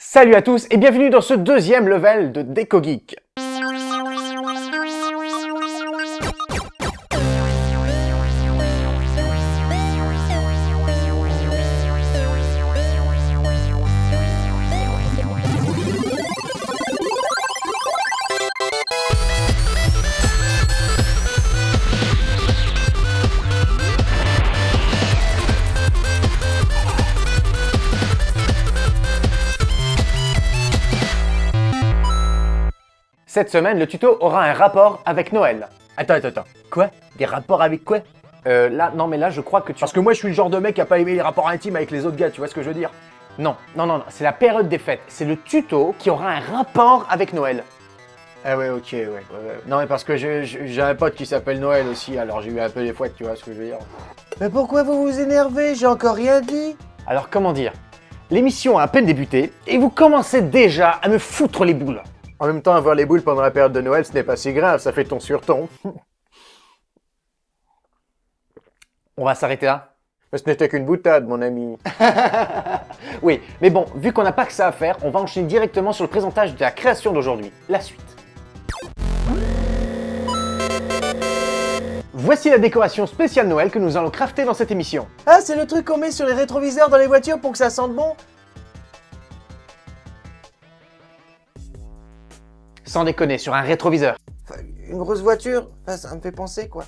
Salut à tous et bienvenue dans ce deuxième level de Déco Geek. Cette semaine, le tuto aura un rapport avec Noël. Attends. Quoi? Des rapports avec quoi? Non mais là je crois que tu... Parce que moi je suis le genre de mec qui a pas aimé les rapports intimes avec les autres gars, tu vois ce que je veux dire? Non, c'est la période des fêtes. C'est le tuto qui aura un rapport avec Noël. Ah ouais, ok, ouais. Non mais parce que j'ai un pote qui s'appelle Noël aussi, alors j'ai eu un peu les fouettes, tu vois ce que je veux dire? Mais pourquoi vous vous énervez? J'ai encore rien dit! Alors comment dire? L'émission a à peine débuté et vous commencez déjà à me foutre les boules. En même temps, avoir les boules pendant la période de Noël, ce n'est pas si grave, ça fait ton sur ton. On va s'arrêter là? Mais ce n'était qu'une boutade, mon ami. Oui, mais bon, vu qu'on n'a pas que ça à faire, on va enchaîner directement sur le présentage de la création d'aujourd'hui. La suite. Voici la décoration spéciale Noël que nous allons crafter dans cette émission. Ah, c'est le truc qu'on met sur les rétroviseurs dans les voitures pour que ça sente bon? Sans déconner, sur un rétroviseur. Une grosse voiture? Ça me fait penser, quoi.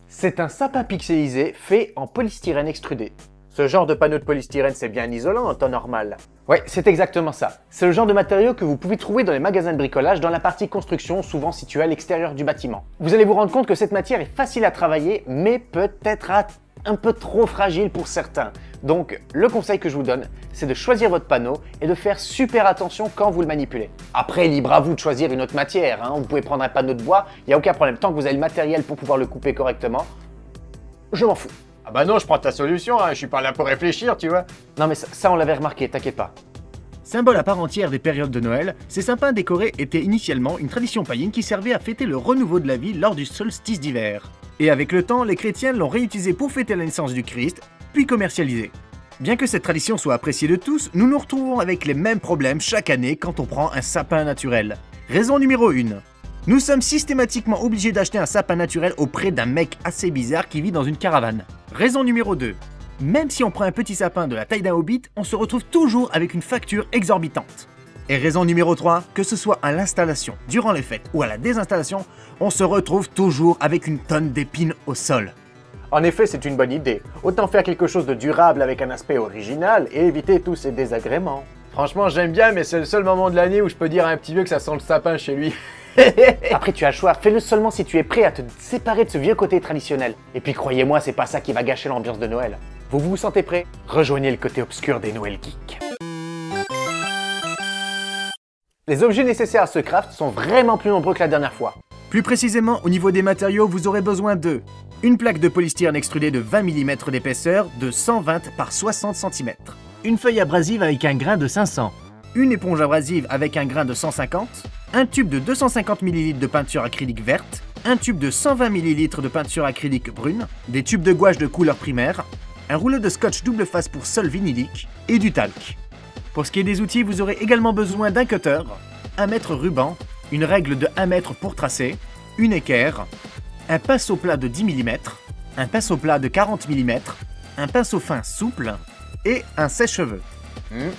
C'est un sapin pixelisé fait en polystyrène extrudé. Ce genre de panneau de polystyrène, c'est bien isolant en temps normal. Ouais, c'est exactement ça. C'est le genre de matériau que vous pouvez trouver dans les magasins de bricolage dans la partie construction, souvent située à l'extérieur du bâtiment. Vous allez vous rendre compte que cette matière est facile à travailler, mais peut-être un peu trop fragile pour certains. Donc, le conseil que je vous donne, c'est de choisir votre panneau et de faire super attention quand vous le manipulez. Après, libre à vous de choisir une autre matière, hein. Vous pouvez prendre un panneau de bois, il n'y a aucun problème. Tant que vous avez le matériel pour pouvoir le couper correctement, je m'en fous. Ah bah non, je prends ta solution, hein. Je suis pas là pour réfléchir, tu vois. Non mais ça on l'avait remarqué, t'inquiète pas. Symbole à part entière des périodes de Noël, ces sapins décorés étaient initialement une tradition païenne qui servait à fêter le renouveau de la vie lors du solstice d'hiver. Et avec le temps, les chrétiens l'ont réutilisé pour fêter la naissance du Christ, puis commercialisé. Bien que cette tradition soit appréciée de tous, nous nous retrouvons avec les mêmes problèmes chaque année quand on prend un sapin naturel. Raison numéro 1. Nous sommes systématiquement obligés d'acheter un sapin naturel auprès d'un mec assez bizarre qui vit dans une caravane. Raison numéro 2. Même si on prend un petit sapin de la taille d'un hobbit, on se retrouve toujours avec une facture exorbitante. Et raison numéro 3, que ce soit à l'installation, durant les fêtes ou à la désinstallation, on se retrouve toujours avec une tonne d'épines au sol. En effet, c'est une bonne idée. Autant faire quelque chose de durable avec un aspect original et éviter tous ces désagréments. Franchement, j'aime bien, mais c'est le seul moment de l'année où je peux dire à un petit vieux que ça sent le sapin chez lui. Après tu as le choix, fais-le seulement si tu es prêt à te séparer de ce vieux côté traditionnel. Et puis croyez-moi, c'est pas ça qui va gâcher l'ambiance de Noël. Vous vous sentez prêt? Rejoignez le côté obscur des Noël Geeks. Les objets nécessaires à ce craft sont vraiment plus nombreux que la dernière fois. Plus précisément, au niveau des matériaux, vous aurez besoin de une plaque de polystyrène extrudée de 20 mm d'épaisseur de 120 par 60 cm, une feuille abrasive avec un grain de 500, une éponge abrasive avec un grain de 150, un tube de 250 ml de peinture acrylique verte, un tube de 120 ml de peinture acrylique brune, des tubes de gouache de couleur primaire, un rouleau de scotch double face pour sol vinylique et du talc. Pour ce qui est des outils, vous aurez également besoin d'un cutter, un mètre ruban, une règle de 1 mètre pour tracer, une équerre, un pinceau plat de 10 mm, un pinceau plat de 40 mm, un pinceau fin souple et un sèche-cheveux.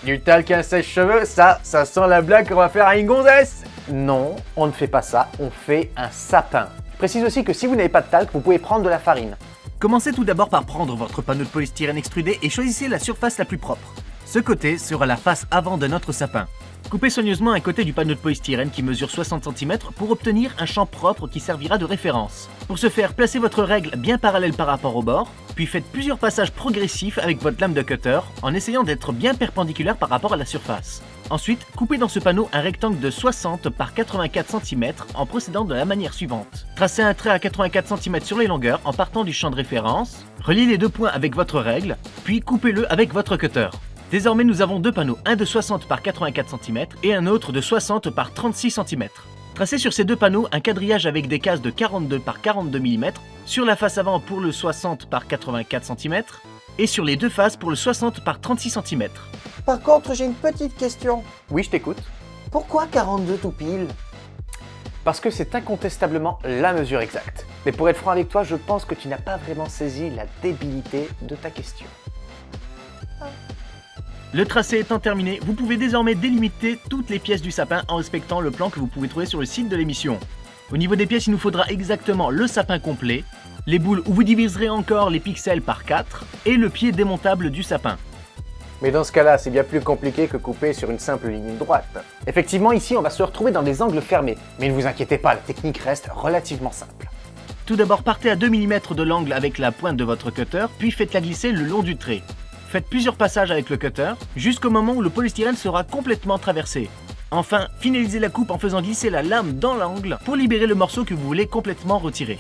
Du talc et un sèche-cheveux, ça sent la blague qu'on va faire à une gonzesse. Non, on ne fait pas ça, on fait un sapin. Je précise aussi que si vous n'avez pas de talc, vous pouvez prendre de la farine. Commencez tout d'abord par prendre votre panneau de polystyrène extrudé et choisissez la surface la plus propre. Ce côté sera la face avant de notre sapin. Coupez soigneusement un côté du panneau de polystyrène qui mesure 60 cm pour obtenir un champ propre qui servira de référence. Pour ce faire, placez votre règle bien parallèle par rapport au bord, puis faites plusieurs passages progressifs avec votre lame de cutter en essayant d'être bien perpendiculaire par rapport à la surface. Ensuite, coupez dans ce panneau un rectangle de 60 par 84 cm en procédant de la manière suivante. Tracez un trait à 84 cm sur les longueurs en partant du champ de référence, reliez les deux points avec votre règle, puis coupez-le avec votre cutter. Désormais, nous avons deux panneaux, un de 60 par 84 cm et un autre de 60 par 36 cm. Tracez sur ces deux panneaux un quadrillage avec des cases de 42 par 42 mm sur la face avant pour le 60 par 84 cm et sur les deux faces pour le 60 par 36 cm. Par contre, j'ai une petite question. Oui, je t'écoute. Pourquoi 42 tout pile? Parce que c'est incontestablement la mesure exacte. Mais pour être franc avec toi, je pense que tu n'as pas vraiment saisi la débilité de ta question. Le tracé étant terminé, vous pouvez désormais délimiter toutes les pièces du sapin en respectant le plan que vous pouvez trouver sur le site de l'émission. Au niveau des pièces, il nous faudra exactement le sapin complet, les boules où vous diviserez encore les pixels par 4 et le pied démontable du sapin. Mais dans ce cas-là, c'est bien plus compliqué que couper sur une simple ligne droite. Effectivement, ici, on va se retrouver dans des angles fermés. Mais ne vous inquiétez pas, la technique reste relativement simple. Tout d'abord, partez à 2 mm de l'angle avec la pointe de votre cutter, puis faites-la glisser le long du trait. Faites plusieurs passages avec le cutter, jusqu'au moment où le polystyrène sera complètement traversé. Enfin, finalisez la coupe en faisant glisser la lame dans l'angle pour libérer le morceau que vous voulez complètement retirer.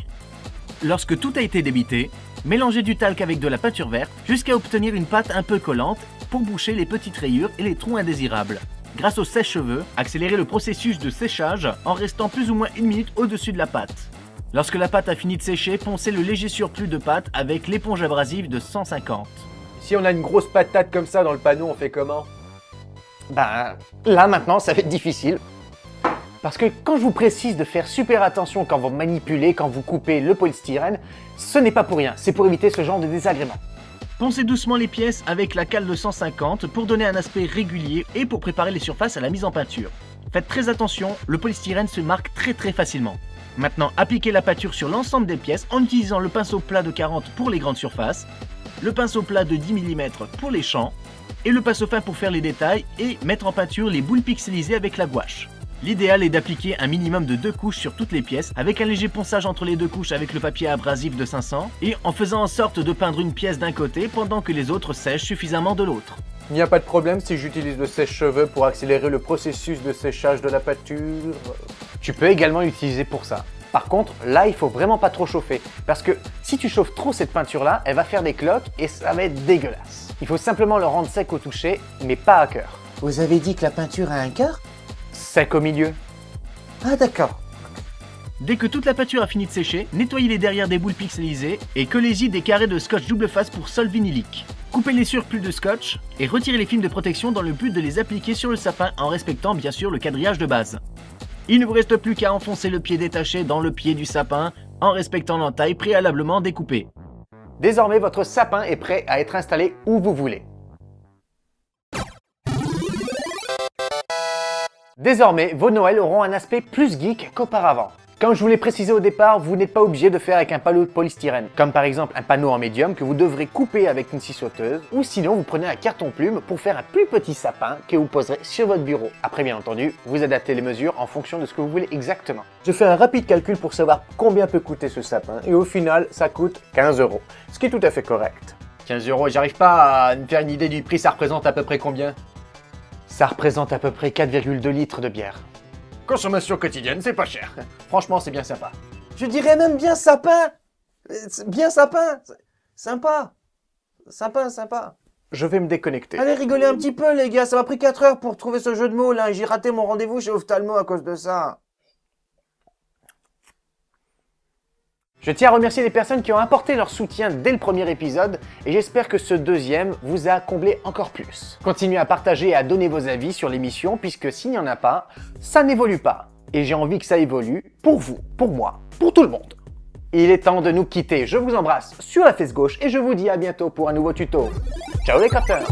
Lorsque tout a été débité, mélangez du talc avec de la peinture verte jusqu'à obtenir une pâte un peu collante pour boucher les petites rayures et les trous indésirables. Grâce au sèche-cheveux, accélérez le processus de séchage en restant plus ou moins 1 minute au-dessus de la pâte. Lorsque la pâte a fini de sécher, poncez le léger surplus de pâte avec l'éponge abrasive de 150. Si on a une grosse patate comme ça dans le panneau, on fait comment? Ben, là maintenant, ça va être difficile. Parce que quand je vous précise de faire super attention quand vous manipulez, quand vous coupez le polystyrène, ce n'est pas pour rien, c'est pour éviter ce genre de désagréments. Poncez doucement les pièces avec la cale de 150 pour donner un aspect régulier et pour préparer les surfaces à la mise en peinture. Faites très attention, le polystyrène se marque très facilement. Maintenant, appliquez la peinture sur l'ensemble des pièces en utilisant le pinceau plat de 40 pour les grandes surfaces, le pinceau plat de 10 mm pour les champs, et le pinceau fin pour faire les détails et mettre en peinture les boules pixelisées avec la gouache. L'idéal est d'appliquer un minimum de 2 couches sur toutes les pièces avec un léger ponçage entre les 2 couches avec le papier abrasif de 500 et en faisant en sorte de peindre une pièce d'un côté pendant que les autres sèchent suffisamment de l'autre. Il n'y a pas de problème si j'utilise le sèche-cheveux pour accélérer le processus de séchage de la peinture. Tu peux également l'utiliser pour ça. Par contre, là, il faut vraiment pas trop chauffer. Parce que si tu chauffes trop cette peinture-là, elle va faire des cloques et ça va être dégueulasse. Il faut simplement le rendre sec au toucher, mais pas à cœur. Vous avez dit que la peinture a un cœur? Sec au milieu. Ah d'accord. Dès que toute la peinture a fini de sécher, nettoyez les derrière des boules pixelisées et collez-y des carrés de scotch double face pour sol vinylique. Coupez les surplus de scotch et retirez les films de protection dans le but de les appliquer sur le sapin en respectant bien sûr le quadrillage de base. Il ne vous reste plus qu'à enfoncer le pied détaché dans le pied du sapin en respectant l'entaille préalablement découpée. Désormais, votre sapin est prêt à être installé où vous voulez. Désormais, vos Noëls auront un aspect plus geek qu'auparavant. Comme je vous l'ai précisé au départ, vous n'êtes pas obligé de faire avec un panneau de polystyrène, comme par exemple un panneau en médium que vous devrez couper avec une scie sauteuse, ou sinon vous prenez un carton plume pour faire un plus petit sapin que vous poserez sur votre bureau. Après bien entendu, vous adaptez les mesures en fonction de ce que vous voulez exactement. Je fais un rapide calcul pour savoir combien peut coûter ce sapin et au final, ça coûte 15 €, ce qui est tout à fait correct. 15 €, j'arrive pas à me faire une idée du prix, ça représente à peu près combien? Ça représente à peu près 4,2 litres de bière. Consommation quotidienne, c'est pas cher. Franchement, c'est bien sympa. Je dirais même bien sapin. Bien sapin. Sympa. Sympa. Je vais me déconnecter. Allez rigoler un petit peu les gars, ça m'a pris 4 heures pour trouver ce jeu de mots là. J'ai raté mon rendez-vous chez Ophtalmo à cause de ça. Je tiens à remercier les personnes qui ont apporté leur soutien dès le premier épisode et j'espère que ce deuxième vous a comblé encore plus. Continuez à partager et à donner vos avis sur l'émission puisque s'il n'y en a pas, ça n'évolue pas. Et j'ai envie que ça évolue pour vous, pour moi, pour tout le monde. Il est temps de nous quitter. Je vous embrasse sur la fesse gauche et je vous dis à bientôt pour un nouveau tuto. Ciao les capteurs!